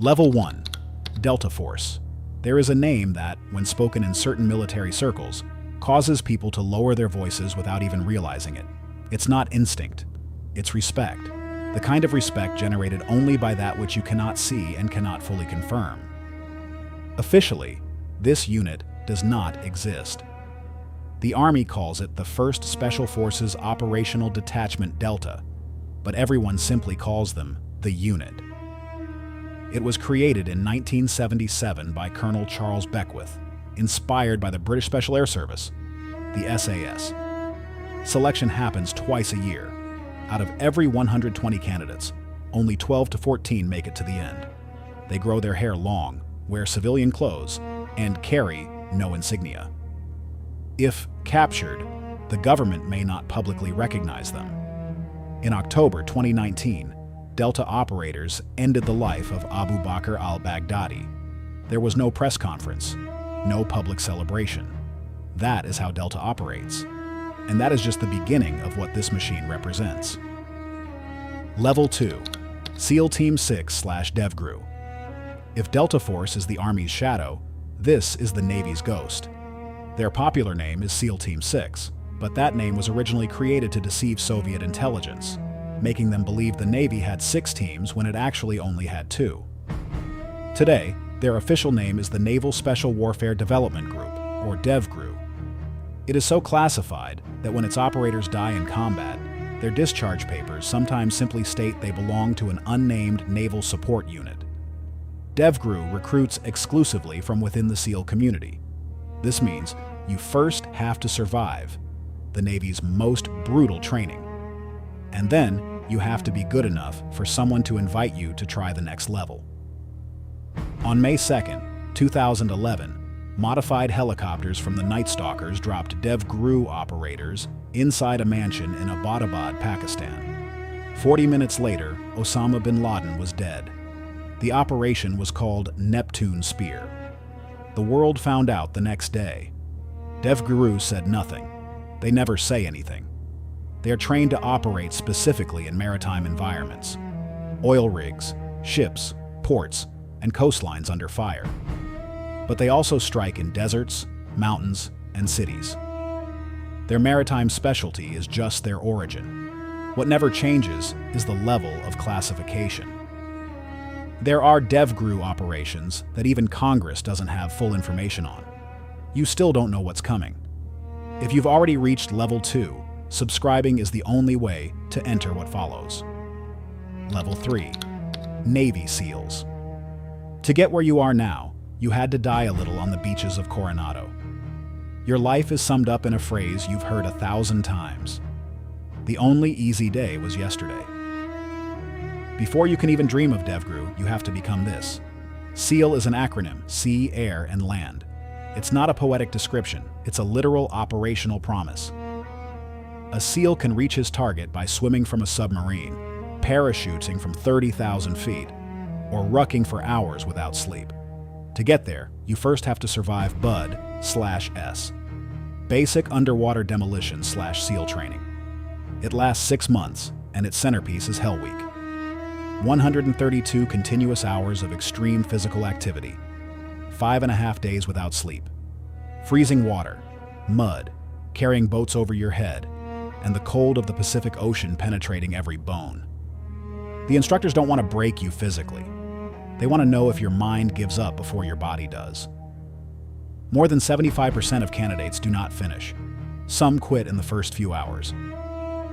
Level 1. Delta Force. There is a name that, when spoken in certain military circles, causes people to lower their voices without even realizing it. It's not instinct. It's respect. The kind of respect generated only by that which you cannot see and cannot fully confirm. Officially, this unit does not exist. The Army calls it the 1st Special Forces Operational Detachment Delta, but everyone simply calls them the unit. It was created in 1977 by Colonel Charles Beckwith, inspired by the British Special Air Service, the SAS. Selection happens twice a year. Out of every 120 candidates, only 12 to 14 make it to the end. They grow their hair long, wear civilian clothes, and carry no insignia. If captured, the government may not publicly recognize them. In October 2019, Delta operators ended the life of Abu Bakr al-Baghdadi. There was no press conference, no public celebration. That is how Delta operates. And that is just the beginning of what this machine represents. Level 2. SEAL Team 6/DEVGRU. If Delta Force is the Army's shadow, this is the Navy's ghost. Their popular name is SEAL Team 6, but that name was originally created to deceive Soviet intelligence, making them believe the Navy had 6 teams when it actually only had 2. Today, their official name is the Naval Special Warfare Development Group, or DEVGRU. It is so classified that when its operators die in combat, their discharge papers sometimes simply state they belong to an unnamed naval support unit. DEVGRU recruits exclusively from within the SEAL community. This means you first have to survive the Navy's most brutal training. And then you have to be good enough for someone to invite you to try the next level. On May 2nd, 2011, modified helicopters from the Night Stalkers dropped DEVGRU operators inside a mansion in Abbottabad, Pakistan. 40 minutes later, Osama bin Laden was dead. The operation was called Neptune Spear. The world found out the next day. DEVGRU said nothing. They never say anything. They are trained to operate specifically in maritime environments. Oil rigs, ships, ports, and coastlines under fire. But they also strike in deserts, mountains, and cities. Their maritime specialty is just their origin. What never changes is the level of classification. There are DEVGRU operations that even Congress doesn't have full information on. You still don't know what's coming. If you've already reached Level 2, subscribing is the only way to enter what follows. Level 3. Navy SEALs. To get where you are now, you had to die a little on the beaches of Coronado. Your life is summed up in a phrase you've heard 1,000 times. The only easy day was yesterday. Before you can even dream of DEVGRU, you have to become this. SEAL is an acronym: sea, air, and land. It's not a poetic description, it's a literal operational promise. A SEAL can reach his target by swimming from a submarine, parachuting from 30,000 feet, or rucking for hours without sleep. To get there, you first have to survive BUD/S, Basic Underwater Demolition/SEAL Training. It lasts 6 months, and its centerpiece is Hell Week. 132 continuous hours of extreme physical activity, 5.5 days without sleep, freezing water, mud, carrying boats over your head, and the cold of the Pacific Ocean penetrating every bone. The instructors don't want to break you physically. They want to know if your mind gives up before your body does. More than 75% of candidates do not finish. Some quit in the first few hours.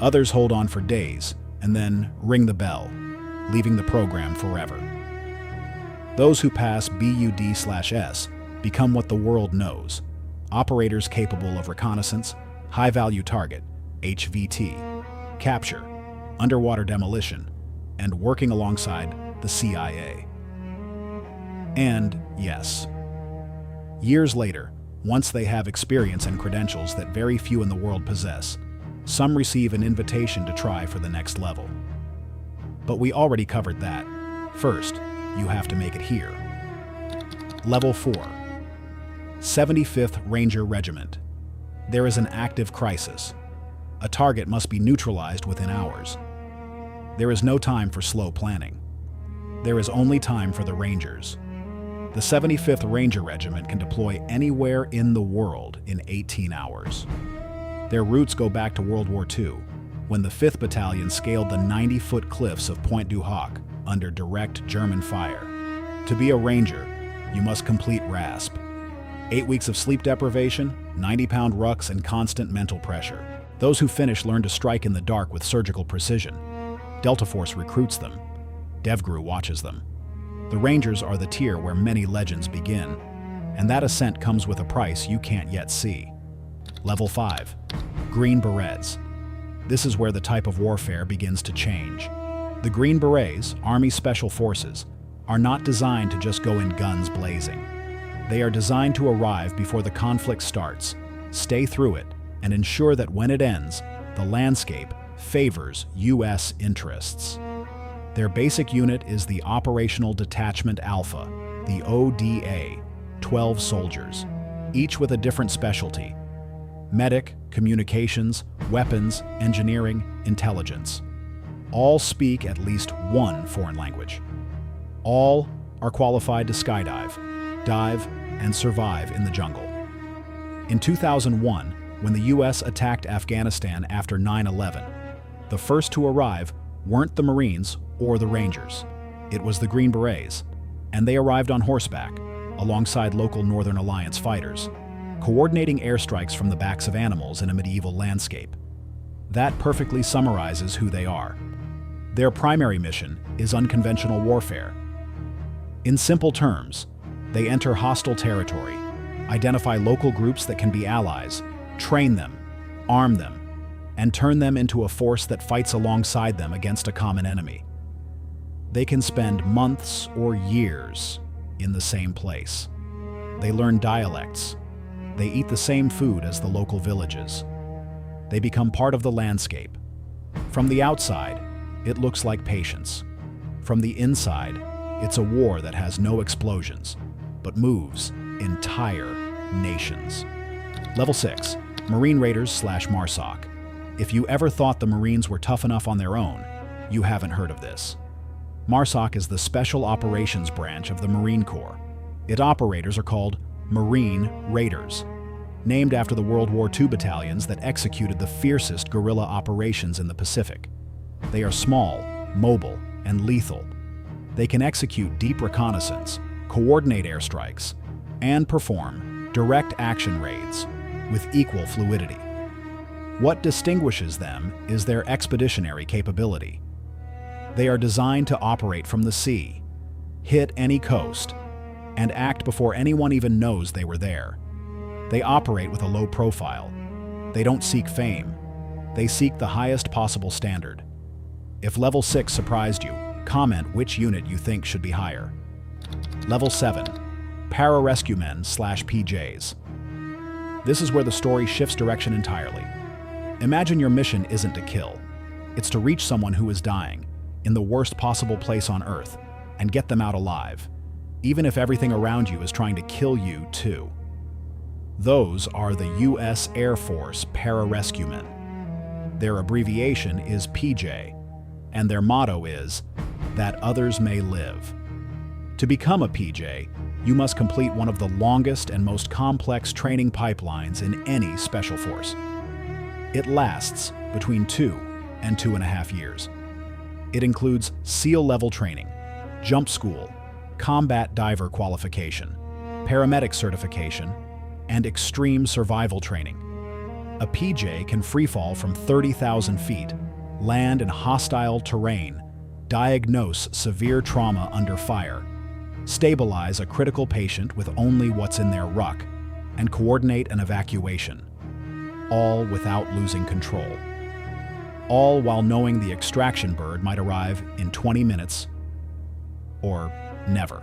Others hold on for days and then ring the bell, leaving the program forever. Those who pass BUD/S become what the world knows: operators capable of reconnaissance, high-value target, HVT, capture, underwater demolition, and working alongside the CIA. And yes, years later, once they have experience and credentials that very few in the world possess, some receive an invitation to try for the next level. But we already covered that. First, you have to make it here. Level 4. 75th Ranger Regiment. There is an active crisis. A target must be neutralized within hours. There is no time for slow planning. there is only time for the Rangers. The 75th Ranger Regiment can deploy anywhere in the world in 18 hours. Their roots go back to World War II, when the 5th Battalion scaled the 90-foot cliffs of Pointe du Hoc under direct German fire. To be a Ranger, you must complete RASP. 8 weeks of sleep deprivation, 90-pound rucks, and constant mental pressure. Those who finish learn to strike in the dark with surgical precision. Delta Force recruits them. DEVGRU watches them. The Rangers are the tier where many legends begin, and that ascent comes with a price you can't yet see. Level 5. Green Berets. This is where the type of warfare begins to change. The Green Berets, Army Special Forces, are not designed to just go in guns blazing. They are designed to arrive before the conflict starts, stay through it, and ensure that when it ends, the landscape favors U.S. interests. Their basic unit is the Operational Detachment Alpha, the ODA, 12 soldiers, each with a different specialty: medic, communications, weapons, engineering, intelligence. All speak at least one foreign language. All are qualified to skydive, dive, and survive in the jungle. In 2001, when the U.S. attacked Afghanistan after 9/11, the first to arrive weren't the Marines or the Rangers. It was the Green Berets, and they arrived on horseback, alongside local Northern Alliance fighters, coordinating airstrikes from the backs of animals in a medieval landscape. That perfectly summarizes who they are. Their primary mission is unconventional warfare. In simple terms, they enter hostile territory, identify local groups that can be allies, train them, arm them, and turn them into a force that fights alongside them against a common enemy. They can spend months or years in the same place. They learn dialects. They eat the same food as the local villages. They become part of the landscape. From the outside, it looks like patience. From the inside, it's a war that has no explosions, but moves entire nations. Level 6, Marine Raiders / MARSOC. If you ever thought the Marines were tough enough on their own, you haven't heard of this. MARSOC is the Special Operations branch of the Marine Corps. Its operators are called Marine Raiders, named after the World War II battalions that executed the fiercest guerrilla operations in the Pacific. They are small, mobile, and lethal. They can execute deep reconnaissance, coordinate airstrikes, and perform direct action raids with equal fluidity. What distinguishes them is their expeditionary capability. They are designed to operate from the sea, hit any coast, and act before anyone even knows they were there. They operate with a low profile. They don't seek fame. They seek the highest possible standard. If Level 6 surprised you, comment which unit you think should be higher. Level 7, PARARESCUEMEN / PJs. This is where the story shifts direction entirely. Imagine your mission isn't to kill. It's to reach someone who is dying, in the worst possible place on Earth, and get them out alive, even if everything around you is trying to kill you too. Those are the U.S. Air Force PARARESCUEMEN. Their abbreviation is PJ, and their motto is, "That others may live." To become a PJ, you must complete one of the longest and most complex training pipelines in any special force. It lasts between 2 and 2.5 years. It includes SEAL-level training, jump school, combat diver qualification, paramedic certification, and extreme survival training. A PJ can freefall from 30,000 feet, land in hostile terrain, diagnose severe trauma under fire, stabilize a critical patient with only what's in their ruck, and coordinate an evacuation, all without losing control. All while knowing the extraction bird might arrive in 20 minutes or never.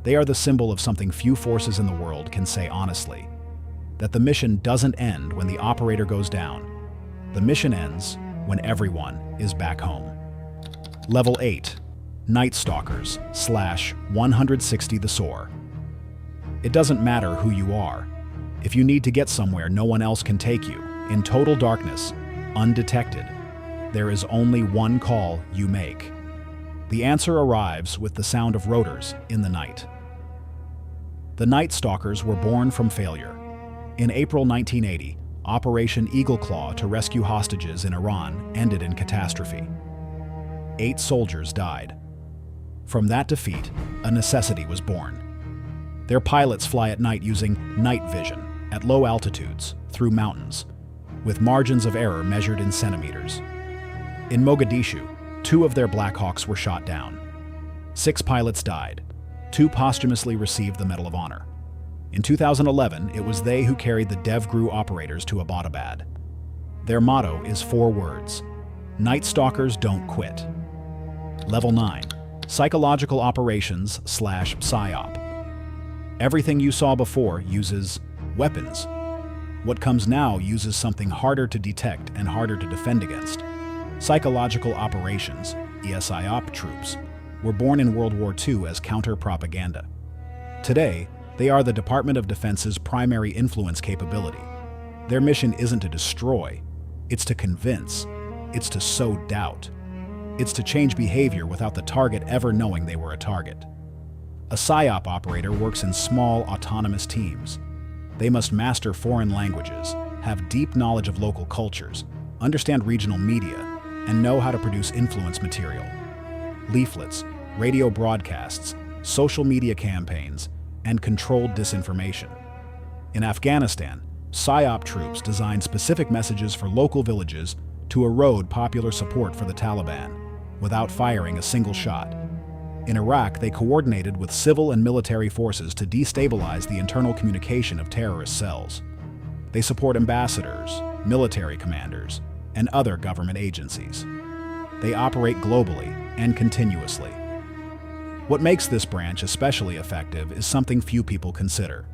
They are the symbol of something few forces in the world can say honestly, that the mission doesn't end when the operator goes down. The mission ends when everyone is back home. Level 8, Night Stalkers / 160 the SOAR. It doesn't matter who you are. If you need to get somewhere no one else can take you, in total darkness, undetected, there is only one call you make. The answer arrives with the sound of rotors in the night. The Night Stalkers were born from failure. In April 1980, Operation Eagle Claw to rescue hostages in Iran ended in catastrophe. 8 soldiers died. From that defeat, a necessity was born. Their pilots fly at night using night vision at low altitudes through mountains, with margins of error measured in centimeters. In Mogadishu, 2 of their Black Hawks were shot down. 6 pilots died. 2 posthumously received the Medal of Honor. In 2011, it was they who carried the DEVGRU operators to Abbottabad. Their motto is 4 words: Night Stalkers don't quit. Level 9. Psychological Operations / PSYOP. Everything you saw before uses weapons. What comes now uses something harder to detect and harder to defend against. Psychological Operations, PSYOP troops, were born in World War II as counter-propaganda. Today, they are the Department of Defense's primary influence capability. Their mission isn't to destroy, it's to convince, it's to sow doubt. It's to change behavior without the target ever knowing they were a target. A PSYOP operator works in small, autonomous teams. They must master foreign languages, have deep knowledge of local cultures, understand regional media, and know how to produce influence material. Leaflets, radio broadcasts, social media campaigns, and controlled disinformation. In Afghanistan, PSYOP troops designed specific messages for local villages to erode popular support for the Taliban, without firing a single shot. In Iraq, they coordinated with civil and military forces to destabilize the internal communication of terrorist cells. They support ambassadors, military commanders, and other government agencies. They operate globally and continuously. What makes this branch especially effective is something few people consider.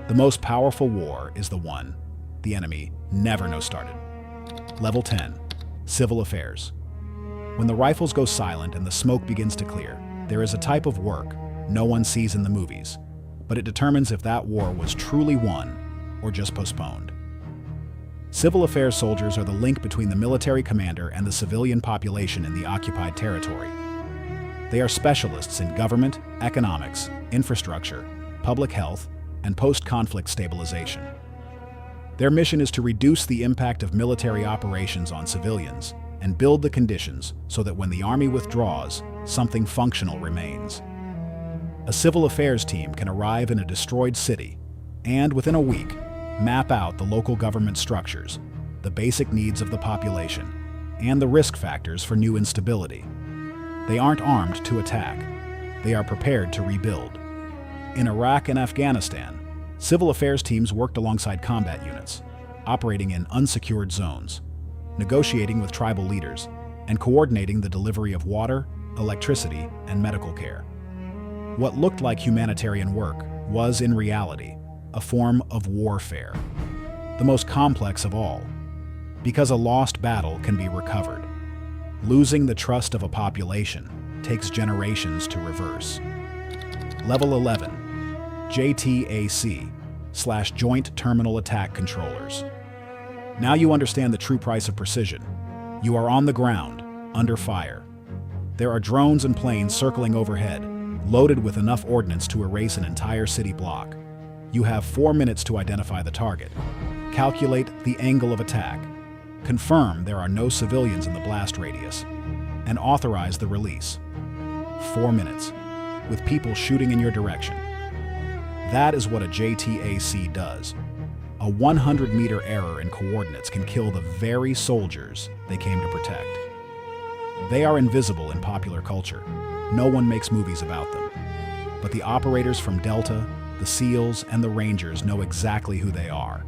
The most powerful war is the one the enemy never knows started. Level 10. Civil Affairs. When the rifles go silent and the smoke begins to clear, there is a type of work no one sees in the movies, but it determines if that war was truly won or just postponed. Civil affairs soldiers are the link between the military commander and the civilian population in the occupied territory. They are specialists in government, economics, infrastructure, public health, and post-conflict stabilization. Their mission is to reduce the impact of military operations on civilians and build the conditions so that when the army withdraws, something functional remains. A civil affairs team can arrive in a destroyed city and, within a week, map out the local government structures, the basic needs of the population, and the risk factors for new instability. They aren't armed to attack. They are prepared to rebuild. In Iraq and Afghanistan, civil affairs teams worked alongside combat units, operating in unsecured zones, negotiating with tribal leaders, and coordinating the delivery of water, electricity, and medical care. What looked like humanitarian work was, in reality, a form of warfare, the most complex of all, because a lost battle can be recovered. Losing the trust of a population takes generations to reverse. Level 11. JTAC / Joint Terminal Attack Controllers. Now you understand the true price of precision. You are on the ground, under fire. There are drones and planes circling overhead, loaded with enough ordnance to erase an entire city block. You have 4 minutes to identify the target, calculate the angle of attack, confirm there are no civilians in the blast radius, and authorize the release. 4 minutes, with people shooting in your direction. That is what a JTAC does. A 100-meter error in coordinates can kill the very soldiers they came to protect. They are invisible in popular culture. No one makes movies about them. But the operators from Delta, the SEALs, and the Rangers know exactly who they are.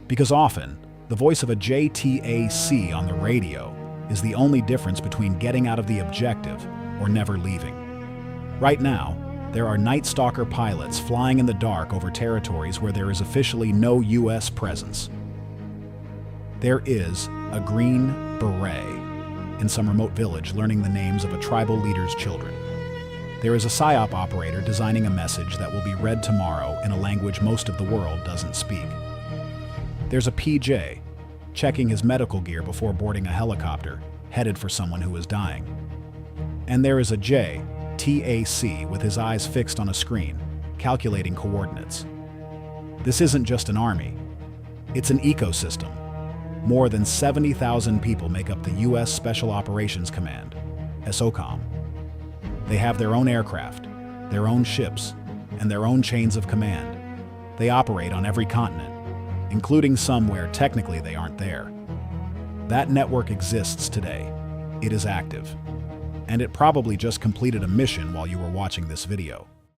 Because often, the voice of a JTAC on the radio is the only difference between getting out of the objective or never leaving. Right now, there are Night Stalker pilots flying in the dark over territories where there is officially no U.S. presence. There is a Green Beret in some remote village learning the names of a tribal leader's children. There is a PSYOP operator designing a message that will be read tomorrow in a language most of the world doesn't speak. There's a PJ checking his medical gear before boarding a helicopter, headed for someone who is dying. And there is a JTAC with his eyes fixed on a screen, calculating coordinates. This isn't just an army. It's an ecosystem. More than 70,000 people make up the U.S. Special Operations Command, SOCOM. They have their own aircraft, their own ships, and their own chains of command. They operate on every continent, including some where technically they aren't there. That network exists today. It is active. And it probably just completed a mission while you were watching this video.